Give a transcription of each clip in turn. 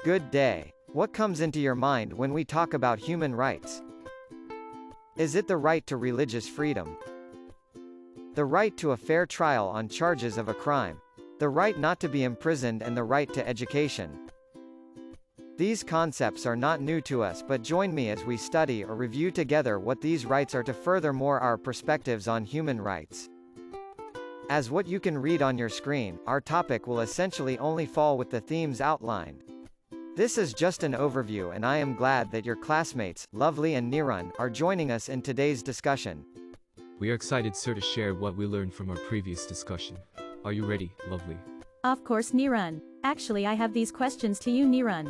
Good day. What comes into your mind when we talk about human rights? Is it the right to religious freedom? The right to a fair trial on charges of a crime? The right not to be imprisoned and the right to education? These concepts are not new to us, but join me as we study or review together what these rights are to furthermore our perspectives on human rights. As what you can read on your screen, our topic will essentially only fall with the themes outlined. This is just an overview, and I am glad that your classmates, Lovely and Nirun, are joining us in today's discussion. We are excited, sir, to share what we learned from our previous discussion. Are you ready, Lovely? Of course, Nirun. Actually, I have these questions to you, Nirun.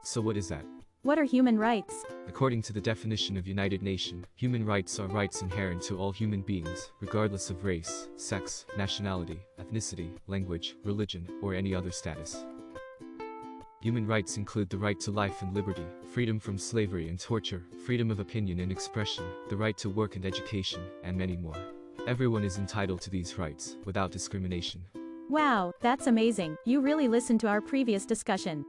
So what is that? What are human rights? According to the definition of United Nations, human rights are rights inherent to all human beings, regardless of race, sex, nationality, ethnicity, language, religion, or any other status. Human rights include the right to life and liberty, freedom from slavery and torture, freedom of opinion and expression, the right to work and education, and many more. Everyone is entitled to these rights, without discrimination. Wow, that's amazing. You really listened to our previous discussion.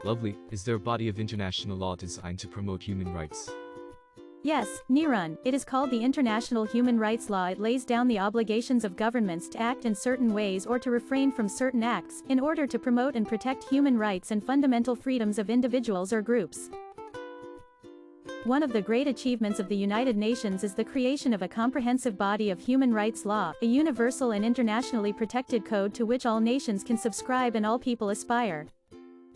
Lovely. Is there a body of international law designed to promote human rights? Yes, Nirun, it is called the International Human Rights Law. It lays down the obligations of governments to act in certain ways or to refrain from certain acts, in order to promote and protect human rights and fundamental freedoms of individuals or groups. One of the great achievements of the United Nations is the creation of a comprehensive body of human rights law, a universal and internationally protected code to which all nations can subscribe and all people aspire.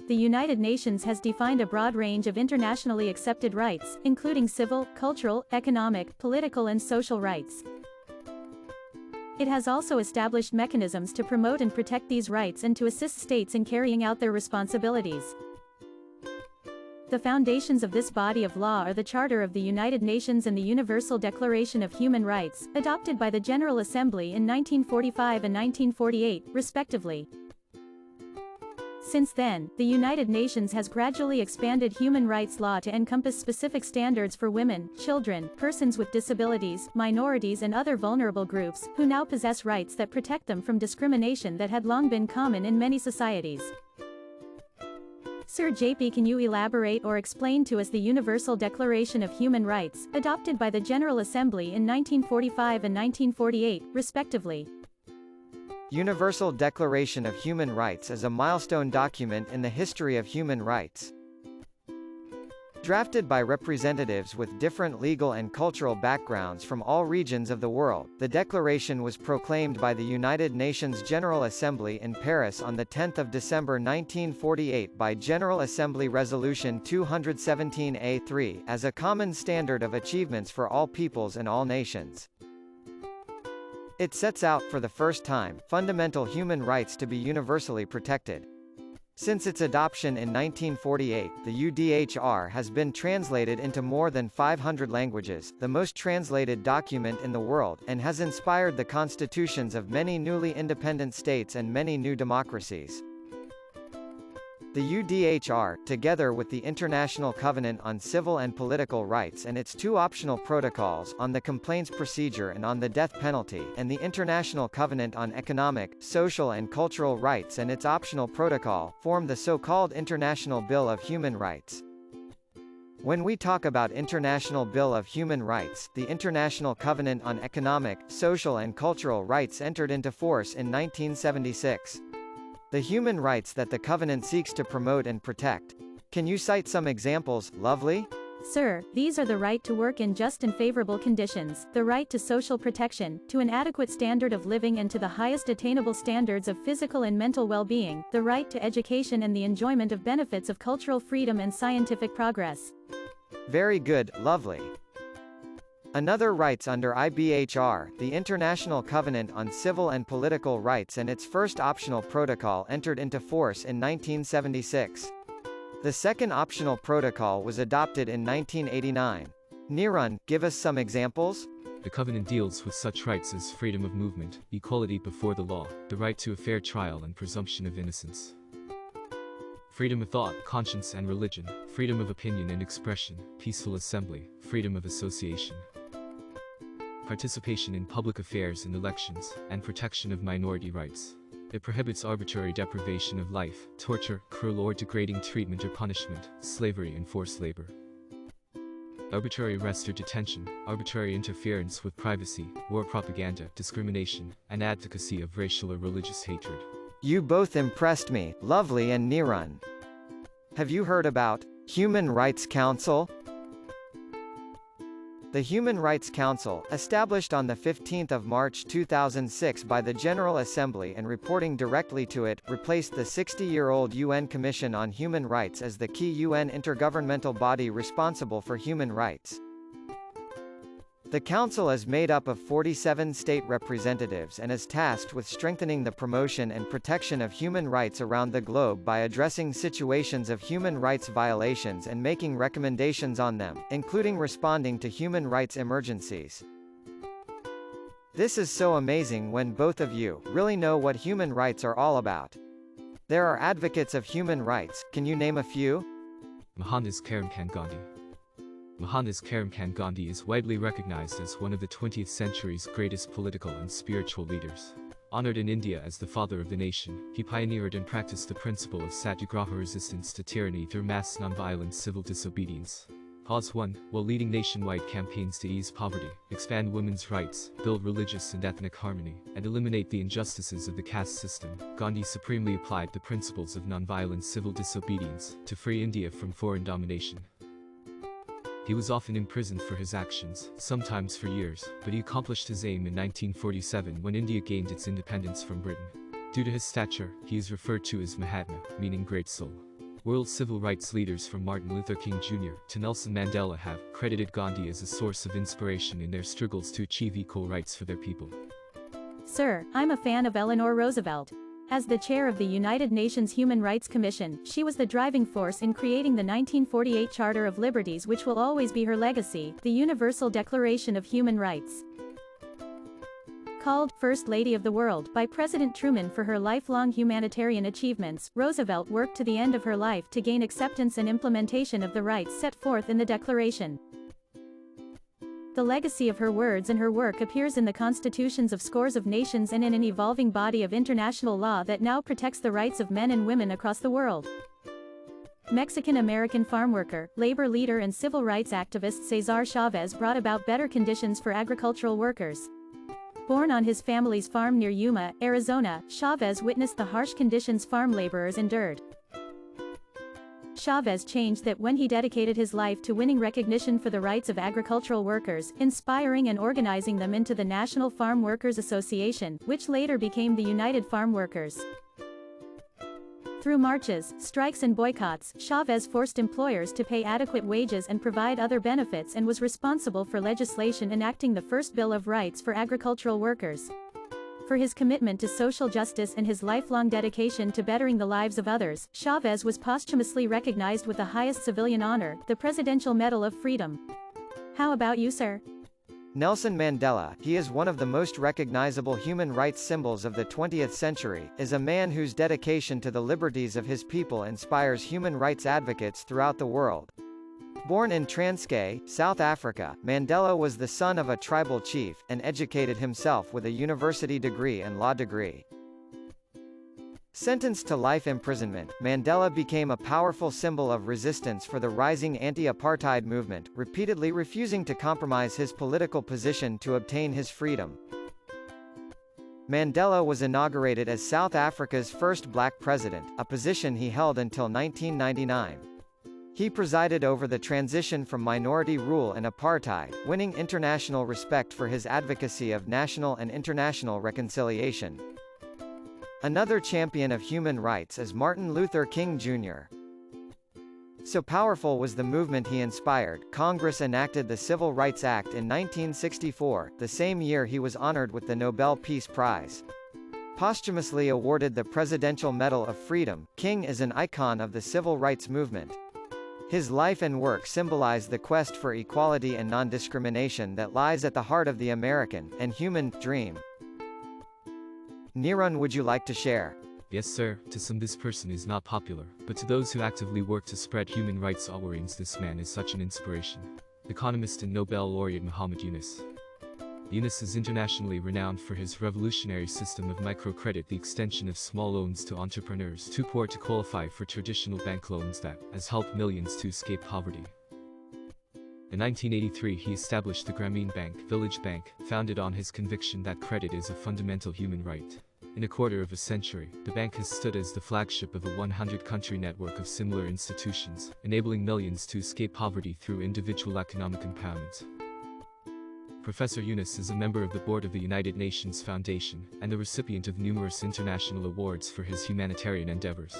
The United Nations has defined a broad range of internationally accepted rights, including civil, cultural, economic, political and social rights. It has also established mechanisms to promote and protect these rights and to assist states in carrying out their responsibilities. The foundations of this body of law are the Charter of the United Nations and the Universal Declaration of Human Rights, adopted by the General Assembly in 1945 and 1948, respectively. Since then, the United Nations has gradually expanded human rights law to encompass specific standards for women, children, persons with disabilities, minorities and other vulnerable groups, who now possess rights that protect them from discrimination that had long been common in many societies. Sir JP, can you elaborate or explain to us the Universal Declaration of Human Rights, adopted by the General Assembly in 1945 and 1948, respectively? Universal Declaration of Human Rights is a milestone document in the history of human rights. Drafted by representatives with different legal and cultural backgrounds from all regions of the world, the declaration was proclaimed by the United Nations General Assembly in Paris on 10 December 1948 by General Assembly Resolution 217A3 as a common standard of achievements for all peoples and all nations. It sets out, for the first time, fundamental human rights to be universally protected. Since its adoption in 1948, the UDHR has been translated into more than 500 languages, the most translated document in the world, and has inspired the constitutions of many newly independent states and many new democracies. The UDHR, together with the International Covenant on Civil and Political Rights and its two optional protocols on the complaints procedure and on the death penalty, and the International Covenant on Economic, Social and Cultural Rights and its optional protocol, form the so-called International Bill of Human Rights. When we talk about International Bill of Human Rights, the International Covenant on Economic, Social and Cultural Rights entered into force in 1976. The human rights that the Covenant seeks to promote and protect. Can you cite some examples, Lovely? Sir, these are the right to work in just and favorable conditions, the right to social protection, to an adequate standard of living and to the highest attainable standards of physical and mental well-being, the right to education and the enjoyment of benefits of cultural freedom and scientific progress. Very good, Lovely. Another rights under IBHR, the International Covenant on Civil and Political Rights and its first optional protocol entered into force in 1976. The second optional protocol was adopted in 1989. Nirun, give us some examples? The Covenant deals with such rights as freedom of movement, equality before the law, the right to a fair trial and presumption of innocence. Freedom of thought, conscience and religion, freedom of opinion and expression, peaceful assembly, freedom of association. Participation in public affairs and elections, and protection of minority rights. It prohibits arbitrary deprivation of life, torture, cruel or degrading treatment or punishment, slavery and forced labor. Arbitrary arrest or detention, arbitrary interference with privacy, war propaganda, discrimination, and advocacy of racial or religious hatred. You both impressed me, Lovely and Nirun. Have you heard about Human Rights Council? The Human Rights Council, established on 15 March 2006 by the General Assembly and reporting directly to it, replaced the 60-year-old UN Commission on Human Rights as the key UN intergovernmental body responsible for human rights. The Council is made up of 47 state representatives and is tasked with strengthening the promotion and protection of human rights around the globe by addressing situations of human rights violations and making recommendations on them, including responding to human rights emergencies. This is so amazing when both of you really know what human rights are all about. There are advocates of human rights, can you name a few? Mohandas Karamchand Gandhi. Mohandas Karamchand Gandhi is widely recognized as one of the 20th century's greatest political and spiritual leaders. Honored in India as the father of the nation, he pioneered and practiced the principle of satyagraha resistance to tyranny through mass nonviolent civil disobedience. Cause 1. While leading nationwide campaigns to ease poverty, expand women's rights, build religious and ethnic harmony, and eliminate the injustices of the caste system, Gandhi supremely applied the principles of nonviolent civil disobedience to free India from foreign domination. He was often imprisoned for his actions, sometimes for years, but he accomplished his aim in 1947 when India gained its independence from Britain. Due to his stature, he is referred to as Mahatma, meaning great soul. World civil rights leaders from Martin Luther King Jr. to Nelson Mandela have credited Gandhi as a source of inspiration in their struggles to achieve equal rights for their people. Sir, I'm a fan of Eleanor Roosevelt. As the chair of the United Nations Human Rights Commission, she was the driving force in creating the 1948 Charter of Liberties, which will always be her legacy, the Universal Declaration of Human Rights. Called First Lady of the World by President Truman for her lifelong humanitarian achievements, Roosevelt worked to the end of her life to gain acceptance and implementation of the rights set forth in the Declaration. The legacy of her words and her work appears in the constitutions of scores of nations and in an evolving body of international law that now protects the rights of men and women across the world. Mexican-American farmworker, labor leader and civil rights activist Cesar Chavez brought about better conditions for agricultural workers. Born on his family's farm near Yuma, Arizona, Chavez witnessed the harsh conditions farm laborers endured. Chavez changed that when he dedicated his life to winning recognition for the rights of agricultural workers, inspiring and organizing them into the National Farm Workers Association, which later became the United Farm Workers. Through marches, strikes and boycotts, Chavez forced employers to pay adequate wages and provide other benefits and was responsible for legislation enacting the first Bill of Rights for agricultural workers. For his commitment to social justice and his lifelong dedication to bettering the lives of others, Chavez was posthumously recognized with the highest civilian honor, the Presidential Medal of Freedom. How about you, sir? Nelson Mandela, he is one of the most recognizable human rights symbols of the 20th century, is a man whose dedication to the liberties of his people inspires human rights advocates throughout the world. Born in Transkei, South Africa, Mandela was the son of a tribal chief, and educated himself with a university degree and law degree. Sentenced to life imprisonment, Mandela became a powerful symbol of resistance for the rising anti-apartheid movement, repeatedly refusing to compromise his political position to obtain his freedom. Mandela was inaugurated as South Africa's first black president, a position he held until 1999. He presided over the transition from minority rule and apartheid, winning international respect for his advocacy of national and international reconciliation. Another champion of human rights is Martin Luther King Jr. So powerful was the movement he inspired, Congress enacted the Civil Rights Act in 1964, the same year he was honored with the Nobel Peace Prize. Posthumously awarded the Presidential Medal of Freedom, King is an icon of the civil rights movement. His life and work symbolize the quest for equality and non-discrimination that lies at the heart of the American, and human, dream. Nirun, would you like to share? Yes sir, to some this person is not popular, but to those who actively work to spread human rights always this man is such an inspiration. Economist and Nobel laureate Muhammad Yunus. Yunus is internationally renowned for his revolutionary system of microcredit, the extension of small loans to entrepreneurs too poor to qualify for traditional bank loans that has helped millions to escape poverty. In 1983, he established the Grameen Bank, Village Bank, founded on his conviction that credit is a fundamental human right. In a quarter of a century, the bank has stood as the flagship of a 100-country network of similar institutions, enabling millions to escape poverty through individual economic empowerment. Professor Yunus is a member of the board of the United Nations Foundation, and the recipient of numerous international awards for his humanitarian endeavors.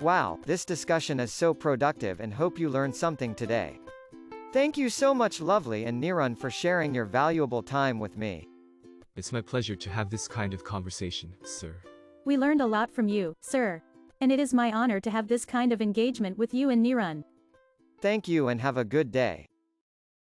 Wow, this discussion is so productive and hope you learned something today. Thank you so much Lovely and Nirun for sharing your valuable time with me. It's my pleasure to have this kind of conversation, sir. We learned a lot from you, sir. And it is my honor to have this kind of engagement with you and Nirun. Thank you and have a good day.